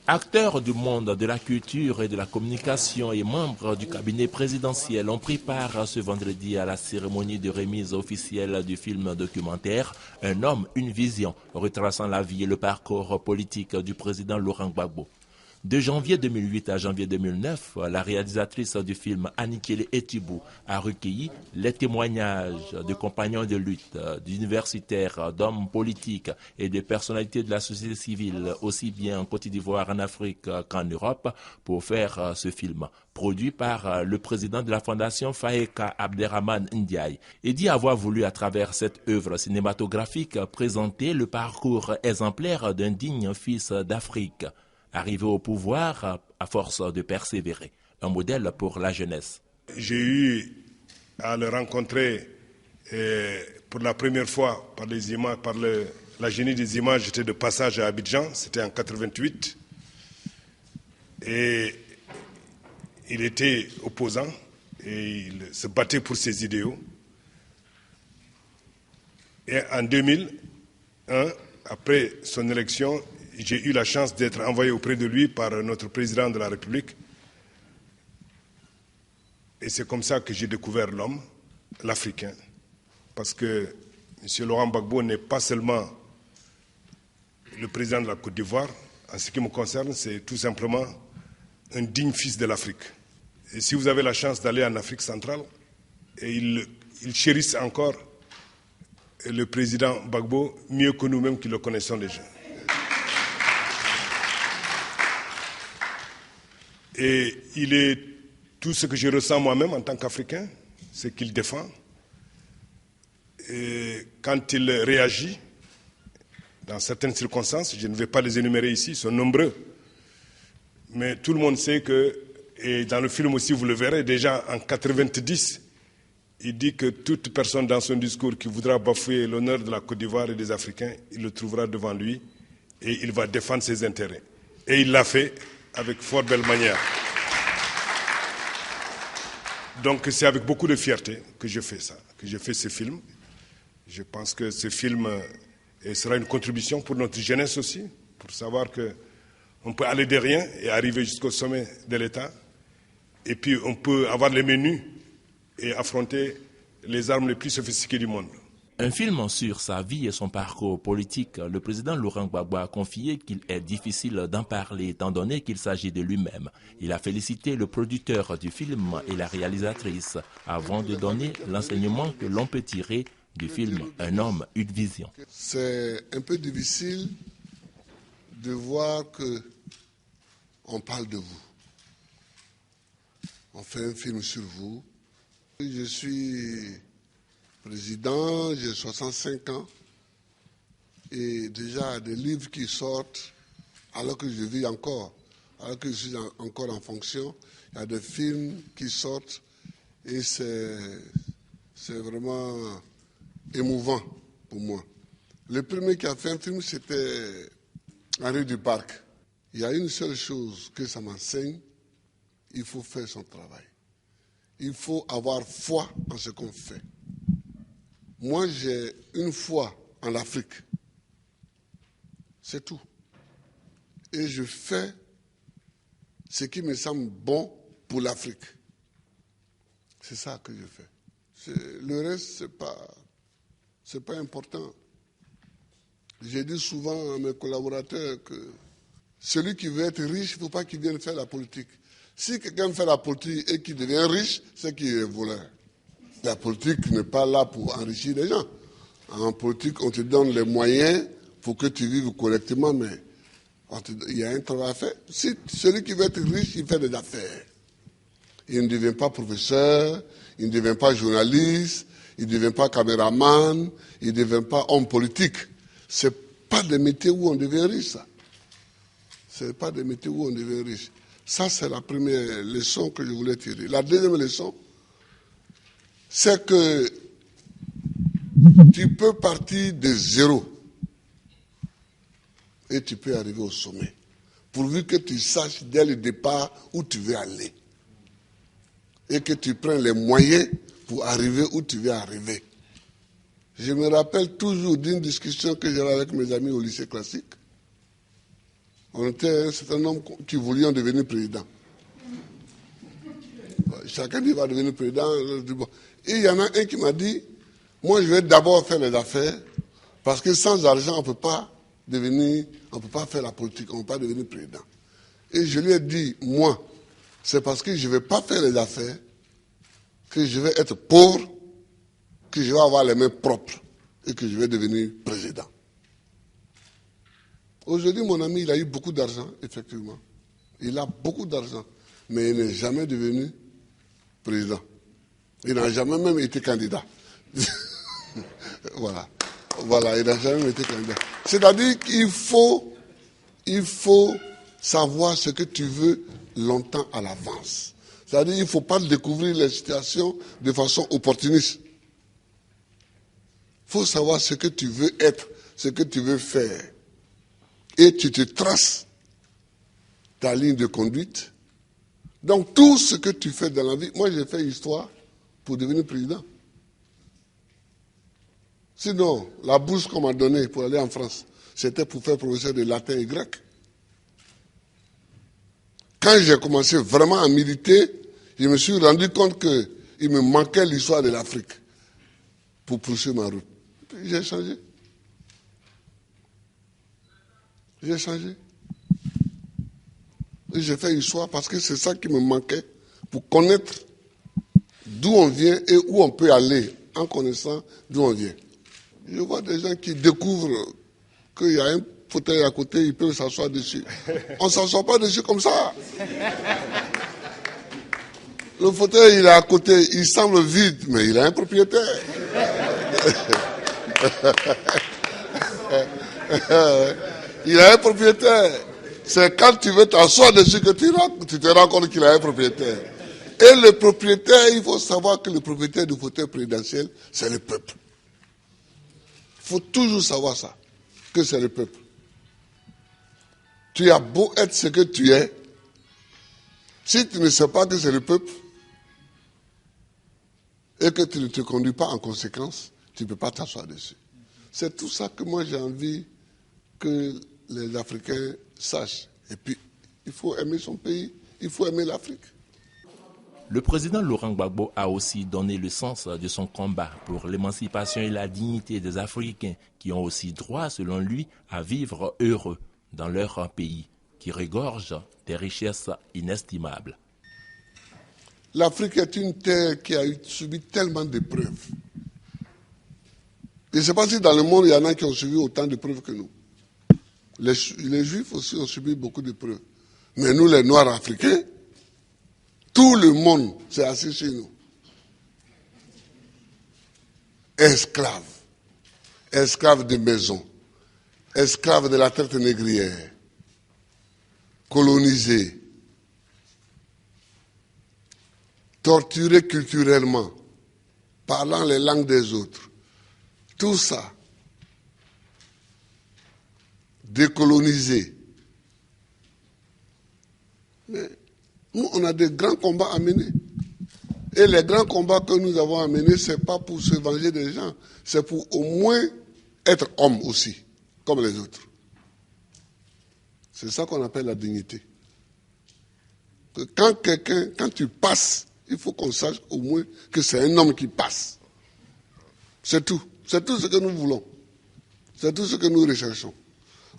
Acteurs du monde de la culture et de la communication et membres du cabinet présidentiel ont pris part ce vendredi à la cérémonie de remise officielle du film documentaire « Un homme, une vision » retraçant la vie et le parcours politique du président Laurent Gbagbo. De janvier 2008 à janvier 2009, la réalisatrice du film Anikele Etibou a recueilli les témoignages de compagnons de lutte, d'universitaires, d'hommes politiques et de personnalités de la société civile, aussi bien en Côte d'Ivoire, en Afrique qu'en Europe, pour faire ce film, produit par le président de la fondation Faeka Abderrahmane Ndiaye, et dit avoir voulu à travers cette œuvre cinématographique présenter le parcours exemplaire d'un digne fils d'Afrique, arrivé au pouvoir à force de persévérer, un modèle pour la jeunesse. J'ai eu à le rencontrer pour la première fois par les images, par la génie des images. J'étais de passage à Abidjan, c'était en 88. Et il était opposant et il se battait pour ses idéaux. Et en 2001, après son élection, j'ai eu la chance d'être envoyé auprès de lui par notre président de la République. Et c'est comme ça que j'ai découvert l'homme, l'Africain. Parce que M. Laurent Gbagbo n'est pas seulement le président de la Côte d'Ivoire. En ce qui me concerne, c'est tout simplement un digne fils de l'Afrique. Et si vous avez la chance d'aller en Afrique centrale, et ils chérissent encore le président Gbagbo mieux que nous-mêmes qui le connaissons déjà. Et il est tout ce que je ressens moi-même en tant qu'Africain, c'est qu'il défend. Et quand il réagit, dans certaines circonstances, je ne vais pas les énumérer ici, ils sont nombreux, mais tout le monde sait que, et dans le film aussi vous le verrez, déjà en 90, il dit que toute personne dans son discours qui voudra bafouer l'honneur de la Côte d'Ivoire et des Africains, il le trouvera devant lui et il va défendre ses intérêts. Et il l'a fait avec fort belle manière. Donc c'est avec beaucoup de fierté que je fais ça, que je fais ce film. Je pense que ce film sera une contribution pour notre jeunesse aussi, pour savoir qu'on peut aller de rien et arriver jusqu'au sommet de l'État. Et puis on peut avoir les menus et affronter les armes les plus sophistiquées du monde. Un film sur sa vie et son parcours politique, le président Laurent Gbagbo a confié qu'il est difficile d'en parler étant donné qu'il s'agit de lui-même. Il a félicité le producteur du film et la réalisatrice avant de donner l'enseignement que l'on peut tirer du film « Un homme, une vision ». C'est un peu difficile de voir qu'on parle de vous. On fait un film sur vous. Je suis président, j'ai 65 ans et déjà des livres qui sortent alors que je vis encore, alors que je suis encore en fonction, il y a des films qui sortent et c'est vraiment émouvant pour moi. Le premier qui a fait un film, c'était Henri Duparc. Il y a une seule chose que ça m'enseigne, il faut faire son travail. Il faut avoir foi en ce qu'on fait. Moi, j'ai une foi en l'Afrique. C'est tout. Et je fais ce qui me semble bon pour l'Afrique. C'est ça que je fais. Le reste, c'est pas important. J'ai dit souvent à mes collaborateurs que celui qui veut être riche, il ne faut pas qu'il vienne faire la politique. Si quelqu'un fait la politique et qu'il devient riche, c'est qu'il est voleur. La politique n'est pas là pour enrichir les gens. En politique, on te donne les moyens pour que tu vives correctement, mais il y a un travail à faire. Si celui qui veut être riche, il fait des affaires. Il ne devient pas professeur, il ne devient pas journaliste, il ne devient pas caméraman, il ne devient pas homme politique. Ce n'est pas des métiers où on devient riche, ça. Ce n'est pas des métiers où on devient riche. Ça, c'est la première leçon que je voulais tirer. La deuxième leçon, c'est que tu peux partir de zéro et tu peux arriver au sommet, pourvu que tu saches dès le départ où tu veux aller et que tu prennes les moyens pour arriver où tu veux arriver. Je me rappelle toujours d'une discussion que j'avais avec mes amis au lycée classique. On était un certain nombre qui voulions devenir président. Chacun dit va devenir président. Et il y en a un qui m'a dit, moi je vais d'abord faire les affaires, parce que sans argent on ne peut pas faire la politique, on ne peut pas devenir président. Et je lui ai dit, moi, c'est parce que je ne vais pas faire les affaires, que je vais être pauvre, que je vais avoir les mains propres et que je vais devenir président. Aujourd'hui, mon ami, il a eu beaucoup d'argent, effectivement. Il a beaucoup d'argent, mais il n'est jamais devenu président. Il n'a jamais même été candidat. Voilà, il n'a jamais été candidat. C'est-à-dire qu'il faut savoir ce que tu veux longtemps à l'avance. C'est-à-dire qu'il ne faut pas découvrir les situations de façon opportuniste. Il faut savoir ce que tu veux être, ce que tu veux faire. Et tu te traces ta ligne de conduite. Donc tout ce que tu fais dans la vie, moi j'ai fait histoire pour devenir président. Sinon, la bourse qu'on m'a donnée pour aller en France, c'était pour faire professeur de latin et grec. Quand j'ai commencé vraiment à militer, je me suis rendu compte qu'il me manquait l'histoire de l'Afrique pour poursuivre ma route. Puis j'ai changé. J'ai changé. Et j'ai fait histoire parce que c'est ça qui me manquait pour connaître d'où on vient et où on peut aller en connaissant d'où on vient. Je vois des gens qui découvrent qu'il y a un fauteuil à côté, ils peuvent s'asseoir dessus. On ne s'assoit pas dessus comme ça. Le fauteuil, il est à côté, il semble vide, mais il a un propriétaire. Il a un propriétaire. C'est quand tu veux t'asseoir dessus que tu te rends compte qu'il a un propriétaire. Et le propriétaire, il faut savoir que le propriétaire du fauteuil présidentiel, c'est le peuple. Il faut toujours savoir ça, que c'est le peuple. Tu as beau être ce que tu es, si tu ne sais pas que c'est le peuple, et que tu ne te conduis pas en conséquence, tu ne peux pas t'asseoir dessus. C'est tout ça que moi j'ai envie que les Africains sachent. Et puis, il faut aimer son pays, il faut aimer l'Afrique. Le président Laurent Gbagbo a aussi donné le sens de son combat pour l'émancipation et la dignité des Africains qui ont aussi droit, selon lui, à vivre heureux dans leur pays, qui regorge des richesses inestimables. L'Afrique est une terre qui a subi tellement d'épreuves. Je ne sais pas si dans le monde, il y en a qui ont subi autant d'épreuves que nous. Les Juifs aussi ont subi beaucoup d'épreuves. Mais nous, les Noirs africains, tout le monde s'est assis sur nous. Esclaves. Esclaves de maison. Esclaves de la traite négrière. Colonisés. Torturés culturellement. Parlant les langues des autres. Tout ça. Décolonisés. Mais nous, on a des grands combats à mener. Et les grands combats que nous avons à mener, ce n'est pas pour se venger des gens, c'est pour au moins être homme aussi, comme les autres. C'est ça qu'on appelle la dignité. Que quand tu passes, il faut qu'on sache au moins que c'est un homme qui passe. C'est tout. C'est tout ce que nous voulons. C'est tout ce que nous recherchons.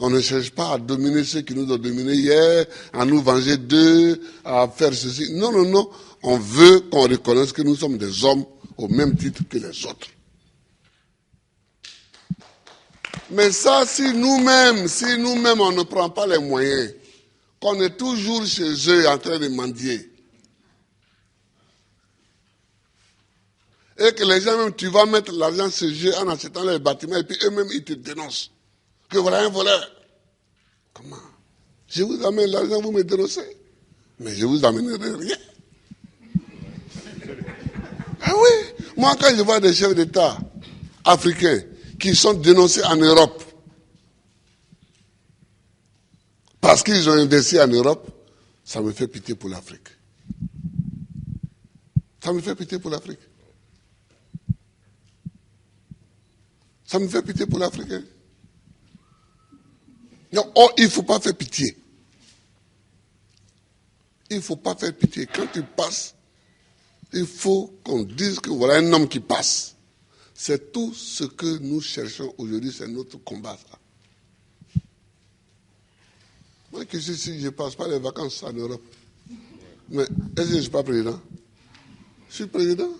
On ne cherche pas à dominer ceux qui nous ont dominés hier, à nous venger d'eux, à faire ceci. Non, non, non. On veut qu'on reconnaisse que nous sommes des hommes au même titre que les autres. Mais ça, si nous-mêmes, on ne prend pas les moyens, qu'on est toujours chez eux en train de mendier, et que les gens même, tu vas mettre l'argent chez eux en achetant les bâtiments, et puis eux-mêmes, ils te dénoncent. Que voilà un voleur. Comment? Je vous amène l'argent, vous me dénoncez. Mais je vous amènerai rien. Ah oui. Moi, quand je vois des chefs d'État africains qui sont dénoncés en Europe, parce qu'ils ont investi en Europe, ça me fait pitié pour l'Afrique. Ça me fait pitié pour l'Afrique. Ça me fait pitié pour l'Afrique. Non, oh, il ne faut pas faire pitié. il ne faut pas faire pitié. Quand tu passes, il faut qu'on dise que voilà un homme qui passe. C'est tout ce que nous cherchons aujourd'hui, c'est notre combat. Ça. Moi, que si je ne passe pas les vacances en Europe, mais est-ce que je ne suis pas président? Je suis président.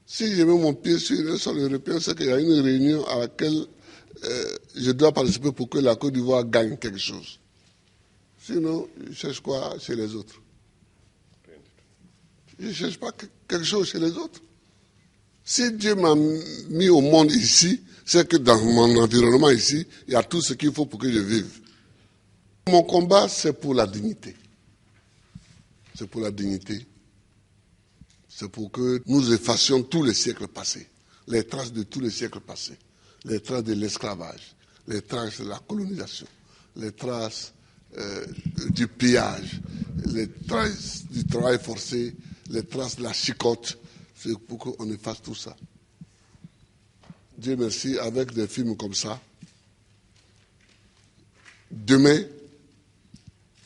Si je mets mon pied sur un sol européen, c'est qu'il y a une réunion à laquelle je dois participer pour que la Côte d'Ivoire gagne quelque chose. Sinon, je cherche quoi chez les autres? Je ne cherche pas quelque chose chez les autres. Si Dieu m'a mis au monde ici, c'est que dans mon environnement ici, il y a tout ce qu'il faut pour que je vive. Mon combat, c'est pour la dignité. C'est pour la dignité. C'est pour que nous effacions tous les siècles passés, les traces de tous les siècles passés, les traces de l'esclavage, les traces de la colonisation, les traces du pillage, les traces du travail forcé, les traces de la chicote. C'est pour qu'on efface tout ça. Dieu merci, avec des films comme ça, demain,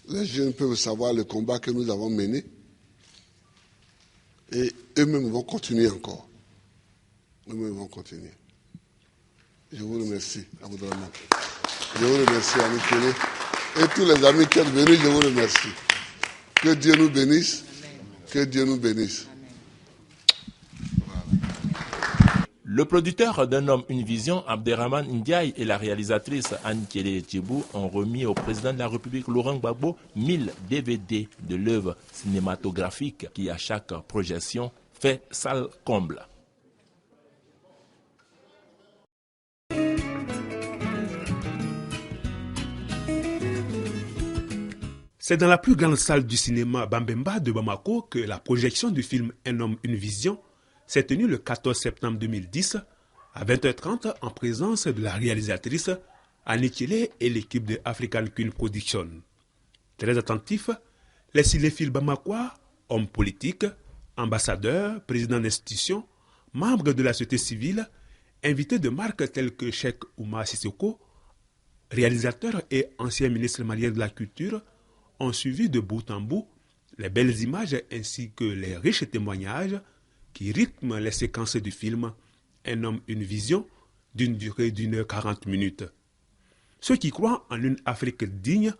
les jeunes peuvent savoir le combat que nous avons mené et eux-mêmes vont continuer encore. Eux-mêmes vont continuer. Je vous remercie, Aboudraman. Je vous remercie, Ami Kélé. Et tous les amis qui sont venus, je vous remercie. Que Dieu nous bénisse. Que Dieu nous bénisse. Le producteur d'un homme, une vision, Abderrahmane Ndiaye, et la réalisatrice Annie-Kélé Djibou ont remis au président de la République, Laurent Gbagbo, 1000 DVD de l'œuvre cinématographique qui, à chaque projection, fait salle comble. C'est dans la plus grande salle du cinéma Bambemba de Bamako que la projection du film Un homme, une vision s'est tenue le 14 septembre 2010 à 20h30 en présence de la réalisatrice Annie Kélé et l'équipe de African Queen Production. Très attentifs, les cinéphiles bamakois, hommes politiques, ambassadeurs, présidents d'institutions, membres de la société civile, invités de marques tels que Cheikh Oumar Sissoko, réalisateur et ancien ministre malien de la Culture, ont suivi de bout en bout les belles images ainsi que les riches témoignages qui rythment les séquences du film Un homme, une vision d'une durée d'1h40. Ceux qui croient en une Afrique digne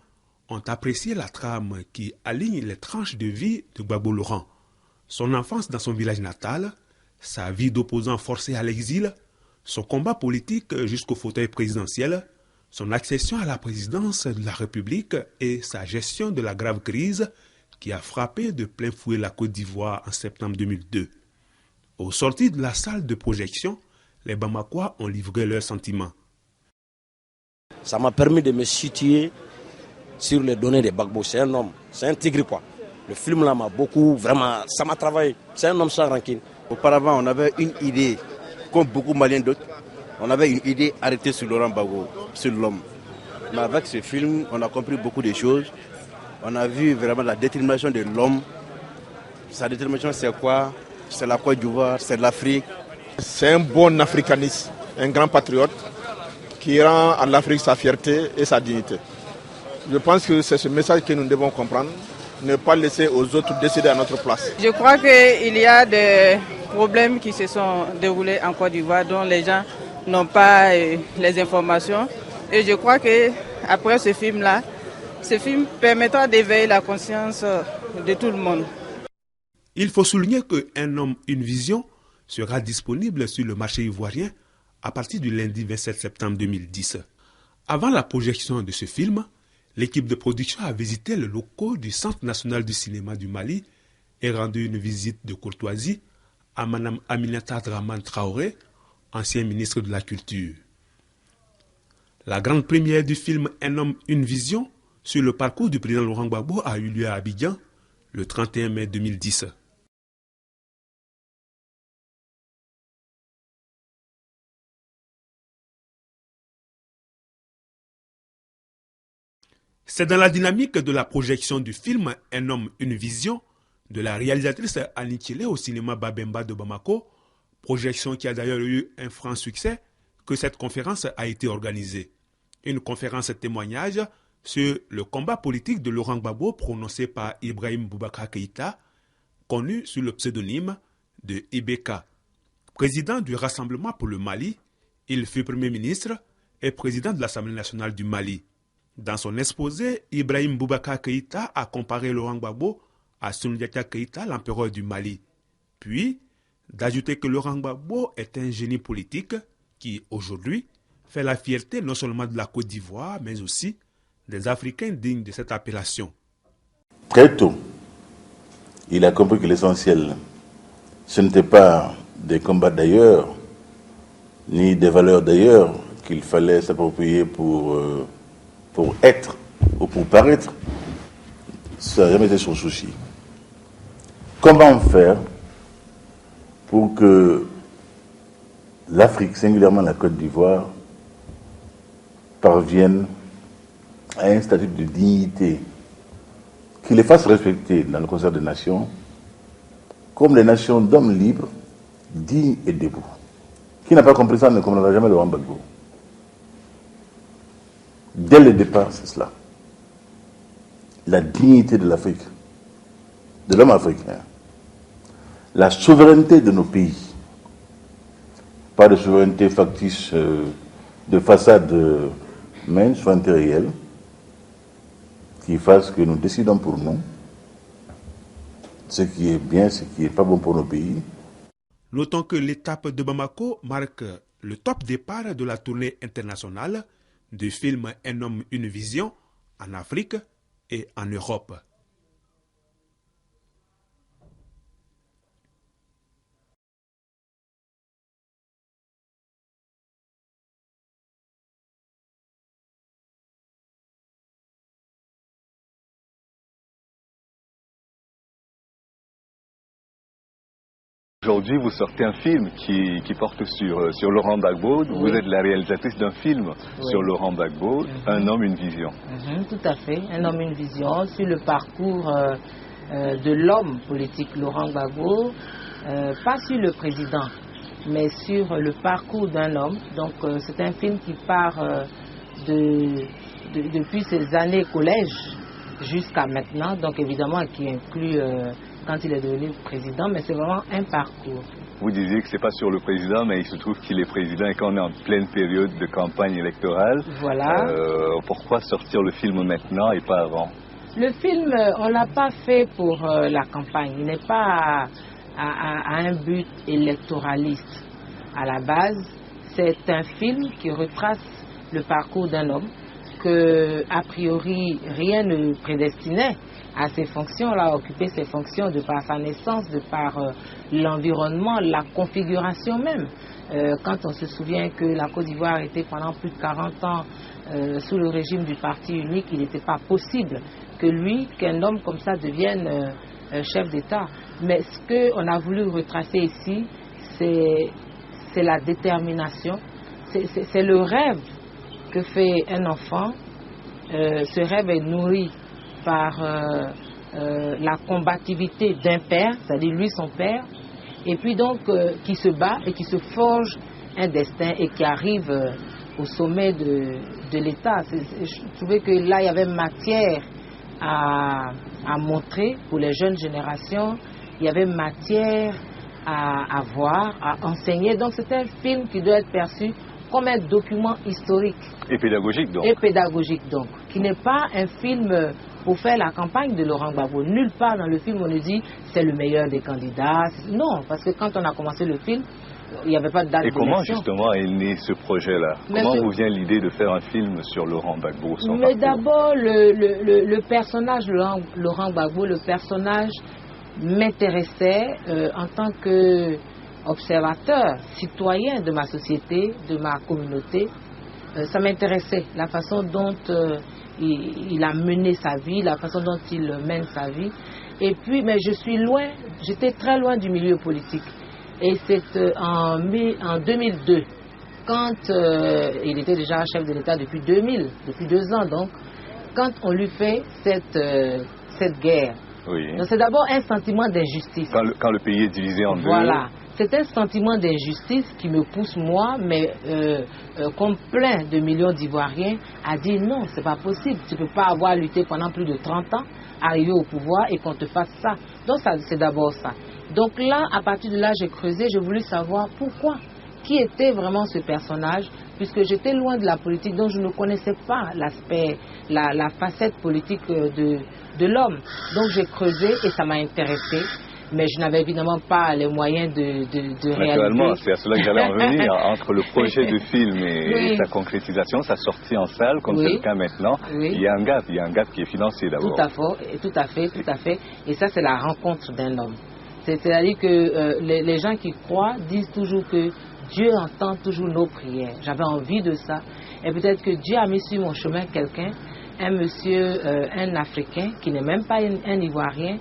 ont apprécié la trame qui aligne les tranches de vie de Gbagbo Laurent. Son enfance dans son village natal, sa vie d'opposant forcé à l'exil, son combat politique jusqu'au fauteuil présidentiel, son accession à la présidence de la République et sa gestion de la grave crise qui a frappé de plein fouet la Côte d'Ivoire en septembre 2002. Au sortir de la salle de projection, les Bamakois ont livré leurs sentiments. Ça m'a permis de me situer sur les données de Gbagbo. C'est un homme, c'est un tigre quoi. Le film là m'a beaucoup, vraiment, ça m'a travaillé. C'est un homme sans rancune. Auparavant, on avait une idée, comme beaucoup de Maliens d'autres, on avait une idée arrêtée sur Laurent Gbagbo, sur l'homme. Mais avec ce film, on a compris beaucoup de choses. On a vu vraiment la détermination de l'homme. Sa détermination, c'est quoi? C'est la Côte d'Ivoire, c'est l'Afrique. C'est un bon africaniste, un grand patriote qui rend à l'Afrique sa fierté et sa dignité. Je pense que c'est ce message que nous devons comprendre, ne pas laisser aux autres décider à notre place. Je crois qu'il y a des problèmes qui se sont déroulés en Côte d'Ivoire dont les gens n'ont pas les informations. Et je crois qu'après ce film-là, ce film permettra d'éveiller la conscience de tout le monde. Il faut souligner qu'Un homme, une vision sera disponible sur le marché ivoirien à partir du lundi 27 septembre 2010. Avant la projection de ce film, l'équipe de production a visité le locaux du Centre national du cinéma du Mali et rendu une visite de courtoisie à Mme Aminata Dramane Traoré, ancien ministre de la Culture. La grande première du film Un homme, une vision sur le parcours du président Laurent Gbagbo a eu lieu à Abidjan le 31 mai 2010. C'est dans la dynamique de la projection du film Un homme, une vision de la réalisatrice Annie Kélé au cinéma Bambemba de Bamako, projection qui a d'ailleurs eu un franc succès, que cette conférence a été organisée. Une conférence témoignage sur le combat politique de Laurent Gbagbo prononcé par Ibrahim Boubacar Keïta, connu sous le pseudonyme de Ibeka. Président du Rassemblement pour le Mali, il fut Premier ministre et président de l'Assemblée nationale du Mali. Dans son exposé, Ibrahim Boubacar Keïta a comparé Laurent Gbagbo à Soundiata Keïta, l'empereur du Mali. Puis, d'ajouter que Laurent Gbagbo est un génie politique qui, aujourd'hui, fait la fierté non seulement de la Côte d'Ivoire, mais aussi des Africains dignes de cette appellation. Très tôt, il a compris que l'essentiel, ce n'était pas des combats d'ailleurs, ni des valeurs d'ailleurs qu'il fallait s'approprier pour être ou pour paraître. Ça n'a jamais été son souci. Comment faire pour que l'Afrique, singulièrement la Côte d'Ivoire, parvienne à un statut de dignité qui les fasse respecter dans le concert des nations comme les nations d'hommes libres, dignes et debout. Qui n'a pas compris ça ne comprendra jamais Laurent Gbagbo. Dès le départ, c'est cela. La dignité de l'Afrique, de l'homme africain, la souveraineté de nos pays, pas de souveraineté factice de façade, mais une souveraineté réelle, qui fasse que nous décidons pour nous ce qui est bien, ce qui n'est pas bon pour nos pays. Notons que l'étape de Bamako marque le top départ de la tournée internationale du film Un homme, une vision en Afrique et en Europe. Aujourd'hui, vous sortez un film qui porte sur Laurent Gbagbo. Oui. Vous êtes la réalisatrice d'un film sur Laurent Gbagbo, Un homme, une vision. Tout à fait, Un homme, une vision sur le parcours de l'homme politique Laurent Gbagbo, pas sur le président, mais sur le parcours d'un homme. Donc c'est un film qui part depuis ses années collège jusqu'à maintenant, donc évidemment qui inclut quand il est devenu président, mais c'est vraiment un parcours. Vous disiez que ce n'est pas sur le président, mais il se trouve qu'il est président et qu'on est en pleine période de campagne électorale. Voilà. Pourquoi sortir le film maintenant et pas avant? Le film, on ne l'a pas fait pour la campagne. Il n'est pas à un but électoraliste. À la base, c'est un film qui retrace le parcours d'un homme que, a priori, rien ne prédestinait à ces fonctions-là, à occuper ces fonctions de par sa naissance, de par l'environnement, la configuration même. Quand on se souvient que la Côte d'Ivoire était pendant plus de 40 ans sous le régime du parti unique, il n'était pas possible qu'un homme comme ça devienne chef d'État. Mais ce qu'on a voulu retracer ici, c'est la détermination, c'est le rêve que fait un enfant. Ce rêve est nourri par la combativité d'un père, c'est-à-dire lui son père, et puis donc qui se bat et qui se forge un destin et qui arrive au sommet de l'État. Je trouvais que là il y avait matière à montrer pour les jeunes générations, il y avait matière à voir, à enseigner. Donc c'est un film qui doit être perçu comme un document historique. Et pédagogique donc. Et pédagogique donc, qui n'est pas un film pour faire la campagne de Laurent Gbagbo. Nulle part dans le film on nous dit c'est le meilleur des candidats. Non, parce que quand on a commencé le film, il n'y avait pas de date d'élection. Et comment justement est né ce projet-là? Comment vous vient l'idée de faire un film sur Laurent Gbagbo? Mais d'abord, le personnage Laurent Gbagbo, le personnage m'intéressait en tant qu'observateur, citoyen de ma société, de ma communauté. Ça m'intéressait, la façon dont il a mené sa vie, la façon dont il mène sa vie. Et puis, mais j'étais très loin du milieu politique. Et c'est en 2002, quand il était déjà chef de l'État depuis 2000, depuis 2 ans donc, quand on lui fait cette guerre. Oui. Donc c'est d'abord un sentiment d'injustice. Quand le pays est divisé en deux. Voilà. c'est un sentiment d'injustice qui me pousse, moi, mais comme plein de millions d'Ivoiriens, à dire non, c'est pas possible. Tu ne peux pas avoir lutté pendant plus de 30 ans, arriver au pouvoir et qu'on te fasse ça. Donc c'est d'abord ça. Donc là, à partir de là, j'ai creusé, j'ai voulu savoir pourquoi. Qui était vraiment ce personnage, puisque j'étais loin de la politique, donc je ne connaissais pas l'aspect, la facette politique de l'homme. Donc j'ai creusé et ça m'a intéressé, mais je n'avais évidemment pas les moyens de réaliser. Naturellement, c'est à cela que j'allais en venir. Entre le projet de film et sa concrétisation, sa sortie en salle, comme c'est le cas maintenant, il y a un gap qui est financier d'abord. Tout à fait. Et ça, c'est la rencontre d'un homme. C'est-à-dire que les gens qui croient disent toujours que Dieu entend toujours nos prières. J'avais envie de ça. Et peut-être que Dieu a mis sur mon chemin quelqu'un, un monsieur, un Africain, qui n'est même pas un Ivoirien,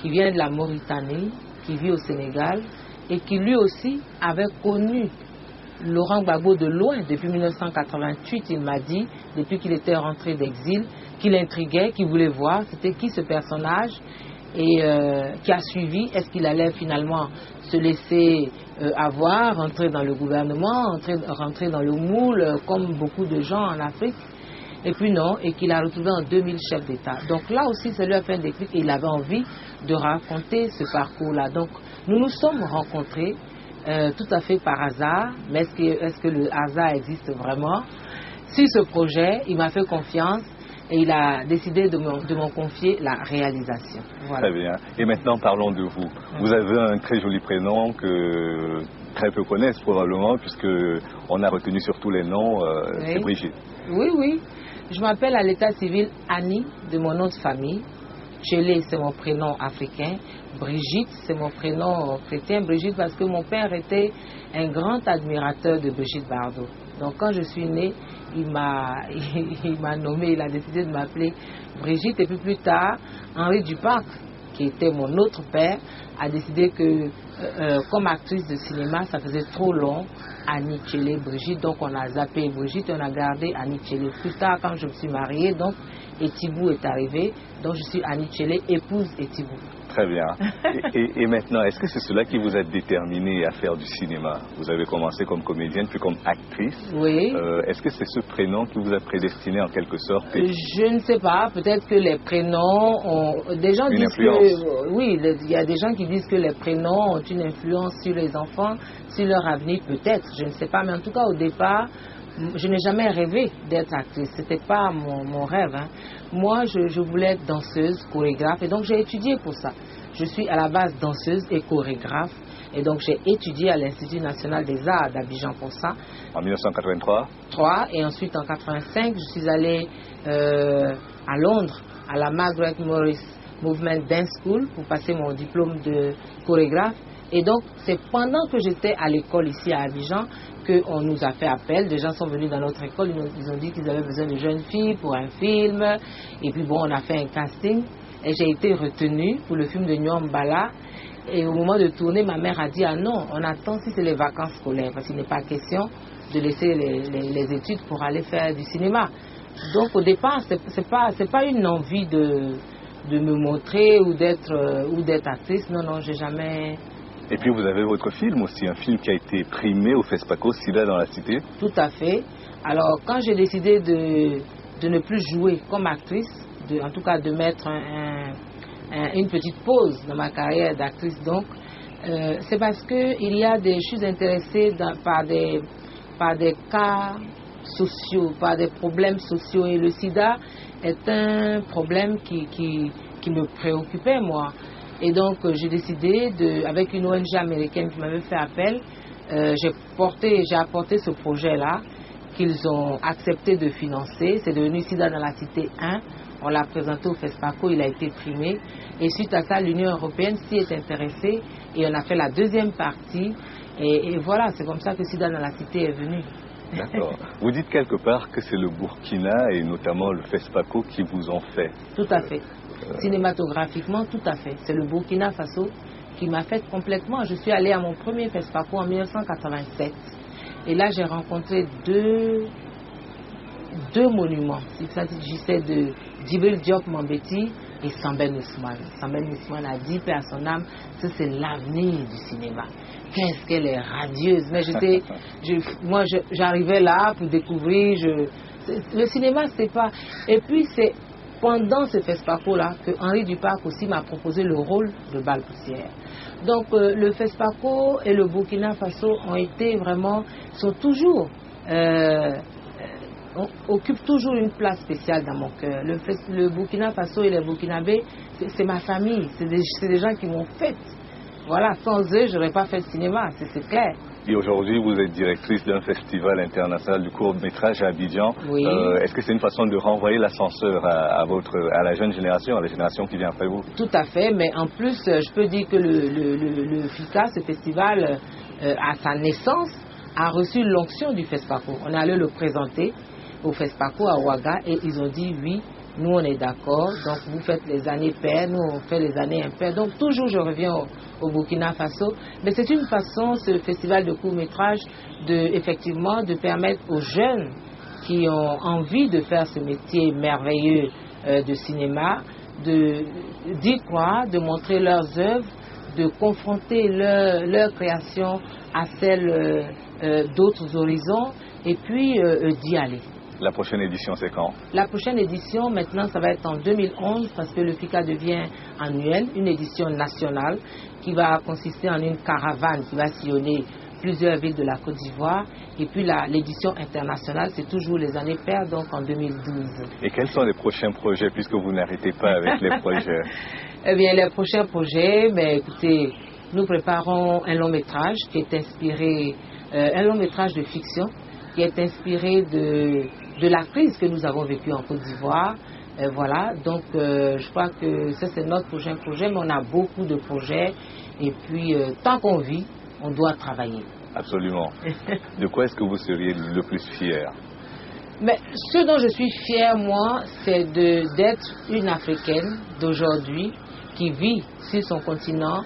qui vient de la Mauritanie, qui vit au Sénégal, et qui lui aussi avait connu Laurent Gbagbo de loin. Depuis 1988, il m'a dit, depuis qu'il était rentré d'exil, qu'il intriguait, qu'il voulait voir c'était qui ce personnage, et qui a suivi, est-ce qu'il allait finalement se laisser avoir, rentrer dans le gouvernement, rentrer dans le moule, comme beaucoup de gens en Afrique, et puis non, et qu'il a retrouvé en 2000 chef d'État. Donc là aussi, ça lui a fait un déclic, et il avait envie de raconter ce parcours-là. Donc nous nous sommes rencontrés tout à fait par hasard, mais est-ce que le hasard existe vraiment? Sur ce projet, il m'a fait confiance, et il a décidé de m'en confier la réalisation. Voilà. Très bien. Et maintenant, parlons de vous. Vous avez un très joli prénom que très peu connaissent probablement, puisqu'on a retenu surtout les noms, c'est Brigitte. Oui. Je m'appelle à l'état civil Annie, de mon nom de famille. Tchélé, c'est mon prénom africain. Brigitte, c'est mon prénom chrétien. Brigitte, parce que mon père était un grand admirateur de Brigitte Bardot. Donc quand je suis née, il m'a nommé, il a décidé de m'appeler Brigitte. Et puis plus tard, Henri Duparc, qui était mon autre père, a décidé que comme actrice de cinéma, ça faisait trop long, Annie Tchélé, Brigitte. Donc on a zappé Brigitte et on a gardé Annie Tchélé. Plus tard, quand je me suis mariée, donc Etibou est arrivé. Donc je suis Annie Tchélé, épouse Etibou. Très bien. Et maintenant, est-ce que c'est cela qui vous a déterminé à faire du cinéma? Vous avez commencé comme comédienne, puis comme actrice. Oui. Est-ce que c'est ce prénom qui vous a prédestiné en quelque sorte? Je ne sais pas. Peut-être que les prénoms ont... Des gens disent que... Oui, il y a des gens qui disent que les prénoms ont une influence sur les enfants, sur leur avenir, peut-être. Je ne sais pas. Mais en tout cas, au départ, je n'ai jamais rêvé d'être actrice. Ce n'était pas mon rêve. Hein. Moi, je voulais être danseuse, chorégraphe, et donc j'ai étudié pour ça. Je suis à la base danseuse et chorégraphe, et donc j'ai étudié à l'Institut national des arts d'Abidjan pour ça. En 1983 et ensuite en 1985, je suis allée à Londres, à la Margaret Morris Movement Dance School, pour passer mon diplôme de chorégraphe. Et donc, c'est pendant que j'étais à l'école ici à Abidjan qu'on nous a fait appel. Des gens sont venus dans notre école, ils ont dit qu'ils avaient besoin de jeunes filles pour un film. Et puis bon, on a fait un casting. Et j'ai été retenue pour le film de Nyambala. Et au moment de tourner, ma mère a dit, ah non, on attend si c'est les vacances scolaires. Parce qu'il n'est pas question de laisser les études pour aller faire du cinéma. Donc au départ, c'est pas une envie de me montrer ou d'être actrice. Non, j'ai jamais... Et puis vous avez votre film aussi, un film qui a été primé au FESPACO, Sida dans la Cité. Tout à fait. Alors quand j'ai décidé de ne plus jouer comme actrice, en tout cas de mettre une petite pause dans ma carrière d'actrice, donc, c'est parce qu'il y a je suis intéressée par des cas sociaux, par des problèmes sociaux. Et le sida est un problème qui me préoccupait, moi. Et donc, j'ai décidé, avec une ONG américaine qui m'avait fait appel, j'ai apporté ce projet-là qu'ils ont accepté de financer. C'est devenu Sida dans la Cité 1. On l'a présenté au FESPACO, il a été primé. Et suite à ça, l'Union européenne s'y est intéressée et on a fait la deuxième partie. Et voilà, c'est comme ça que Sida dans la Cité est venu. D'accord. Vous dites quelque part que c'est le Burkina et notamment le FESPACO qui vous ont fait. Tout à fait. Cinématographiquement, tout à fait. C'est le Burkina Faso qui m'a fait complètement. Je suis allée à mon premier FESPACO en 1987. Et là, j'ai rencontré deux monuments. Il s'agissait de Djibril Diop Mambéty, et Sambène Ousmane. Sambène Ousmane a dit, paix à son âme, ça c'est l'avenir du cinéma. Qu'est-ce qu'elle est radieuse. Mais moi j'arrivais là pour découvrir, le cinéma c'est pas... Et puis c'est pendant ce FESPACO-là que Henri Duparc aussi m'a proposé le rôle de Balle-Poussière. Donc le FESPACO et le Burkina Faso sont toujours... occupent toujours une place spéciale dans mon cœur. Le Burkina Faso et les Burkinabés, c'est ma famille, c'est des gens qui m'ont fait. Voilà, sans eux, je n'aurais pas fait le cinéma, c'est clair. Et aujourd'hui, vous êtes directrice d'un festival international du court-métrage à Abidjan. Oui. Est-ce que c'est une façon de renvoyer l'ascenseur à la jeune génération, à la génération qui vient après vous? Tout à fait, mais en plus, je peux dire que le FICA, ce festival, à sa naissance, a reçu l'onction du FESPACO. On est allé le présenter au FESPACO à Ouaga et ils ont dit oui, nous on est d'accord, donc vous faites les années paires, nous on fait les années impaires. Donc toujours je reviens au Burkina Faso, mais c'est une façon, ce festival de court-métrage, effectivement de permettre aux jeunes qui ont envie de faire ce métier merveilleux de cinéma, d'y croire, de montrer leurs œuvres, de confronter leur création à celle d'autres horizons et puis d'y aller. La prochaine édition, c'est quand? La prochaine édition, maintenant, ça va être en 2011 parce que le FICA devient annuel, une édition nationale qui va consister en une caravane qui va sillonner plusieurs villes de la Côte d'Ivoire. Et puis l'édition internationale, c'est toujours les années paires, donc en 2012. Et quels sont les prochains projets puisque vous n'arrêtez pas avec les projets? Eh bien, les prochains projets, écoutez, nous préparons un long métrage qui est inspiré, un long métrage de fiction qui est inspiré de la crise que nous avons vécue en Côte d'Ivoire. Voilà, donc je crois que ça c'est notre prochain projet, mais on a beaucoup de projets et puis tant qu'on vit, on doit travailler. Absolument. De quoi est-ce que vous seriez le plus fier? Mais ce dont je suis fière, moi, c'est d'être une Africaine d'aujourd'hui qui vit sur son continent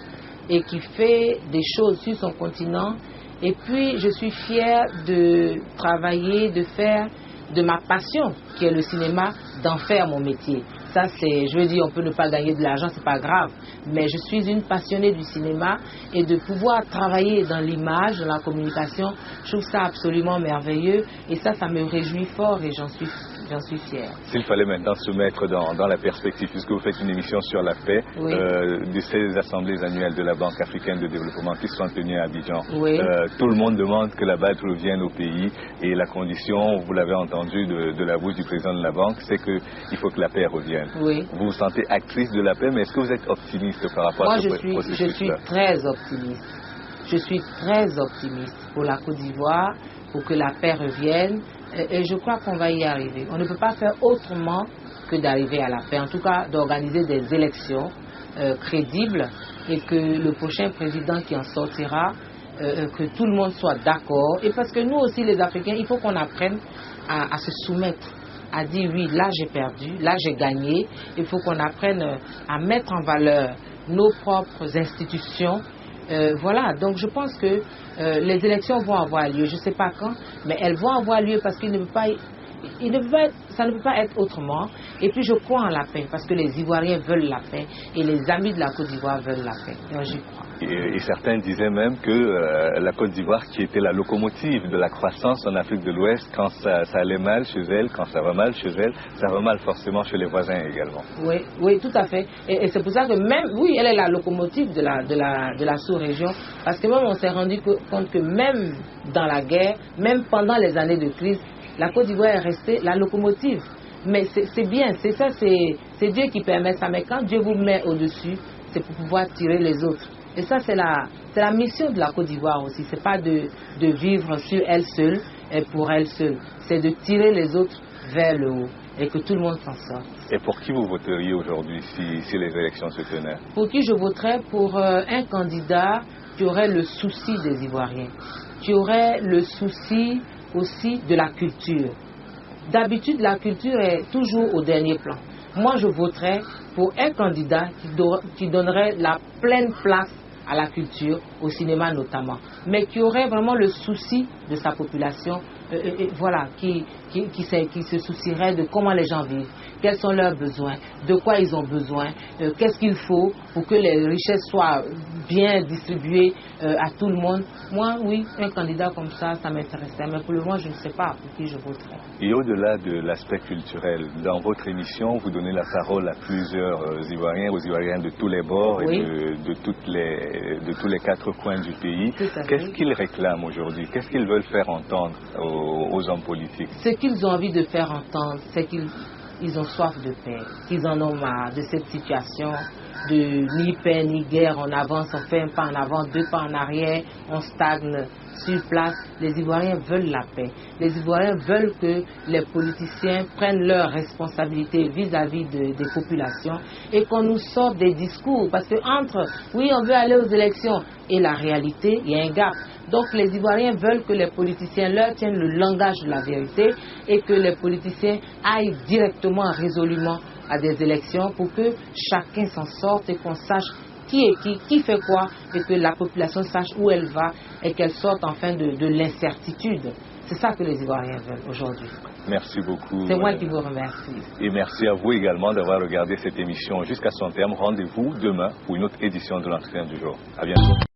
et qui fait des choses sur son continent. Et puis, je suis fière de travailler, de faire de ma passion, qui est le cinéma, d'en faire mon métier. Ça, je veux dire, on peut ne pas gagner de l'argent, c'est pas grave. Mais je suis une passionnée du cinéma et de pouvoir travailler dans l'image, dans la communication, je trouve ça absolument merveilleux. Et ça me réjouit fort et j'en suis fière. S'il fallait maintenant se mettre dans la perspective, puisque vous faites une émission sur la paix, oui, de ces assemblées annuelles de la Banque africaine de développement qui sont tenues à Abidjan, oui, tout le monde demande que la balle revienne au pays et la condition, vous l'avez entendu de la bouche du président de la Banque, c'est qu'il faut que la paix revienne. Oui. Vous vous sentez actrice de la paix, mais est-ce que vous êtes optimiste par rapport à ce processus-là? Moi, je suis très optimiste. Je suis très optimiste pour la Côte d'Ivoire, pour que la paix revienne. Et je crois qu'on va y arriver. On ne peut pas faire autrement que d'arriver à la paix. En tout cas, d'organiser des élections crédibles et que le prochain président qui en sortira, que tout le monde soit d'accord. Et parce que nous aussi, les Africains, il faut qu'on apprenne à se soumettre, à dire oui, là j'ai perdu, là j'ai gagné. Il faut qu'on apprenne à mettre en valeur nos propres institutions. Voilà, donc je pense que les élections vont avoir lieu, je ne sais pas quand, mais elles vont avoir lieu parce qu'il ne peut pas, ça ne peut pas être autrement. Et puis je crois en la paix parce que les Ivoiriens veulent la paix et les amis de la Côte d'Ivoire veulent la paix. Donc j'y crois. Et certains disaient même que la Côte d'Ivoire, qui était la locomotive de la croissance en Afrique de l'Ouest, quand ça allait mal chez elle, quand ça va mal chez elle, ça va mal forcément chez les voisins également. Oui, oui, tout à fait. Et c'est pour ça que même, oui, elle est la locomotive de la sous-région, parce que même on s'est rendu compte que même dans la guerre, même pendant les années de crise, la Côte d'Ivoire est restée la locomotive. Mais c'est bien, c'est ça, c'est Dieu qui permet ça. Mais quand Dieu vous met au-dessus, c'est pour pouvoir tirer les autres. Et ça, c'est la mission de la Côte d'Ivoire aussi. C'est pas de vivre sur elle seule et pour elle seule. C'est de tirer les autres vers le haut et que tout le monde s'en sorte. Et pour qui vous voteriez aujourd'hui si les élections se tenaient? Pour qui je voterais? Pour un candidat qui aurait le souci des Ivoiriens, qui aurait le souci aussi de la culture. D'habitude, la culture est toujours au dernier plan. Moi, je voterais pour un candidat qui donnerait la pleine place à la culture, au cinéma notamment, mais qui aurait vraiment le souci de sa population, voilà, qui qui se soucierait de comment les gens vivent, quels sont leurs besoins, de quoi ils ont besoin, qu'est-ce qu'il faut pour que les richesses soient bien distribuées à tout le monde. Moi, oui, un candidat comme ça m'intéresserait, mais pour le moment, je ne sais pas pour qui je voterai. Et au-delà de l'aspect culturel, dans votre émission, vous donnez la parole à plusieurs Ivoiriens, aux Ivoiriens de tous les bords oui. et de tous les quatre coins du pays. Qu'est-ce qu'ils réclament aujourd'hui? Qu'est-ce qu'ils veulent faire entendre aux hommes politiques? Ce qu'ils ont envie de faire entendre, c'est qu'ils ont soif de paix, qu'ils en ont marre de cette situation de ni paix ni guerre. On avance, on fait un pas en avant, deux pas en arrière, on stagne sur place. Les Ivoiriens veulent la paix. Les Ivoiriens veulent que les politiciens prennent leurs responsabilités vis-à-vis des populations et qu'on nous sorte des discours. Parce que entre, oui, on veut aller aux élections et la réalité, il y a un gap. Donc les Ivoiriens veulent que les politiciens leur tiennent le langage de la vérité et que les politiciens aillent directement, résolument à des élections pour que chacun s'en sorte et qu'on sache qui est qui fait quoi, et que la population sache où elle va et qu'elle sorte enfin de l'incertitude. C'est ça que les Ivoiriens veulent aujourd'hui. Merci beaucoup. C'est moi qui vous remercie. Et merci à vous également d'avoir regardé cette émission jusqu'à son terme. Rendez-vous demain pour une autre édition de l'Entretien du jour. À bientôt.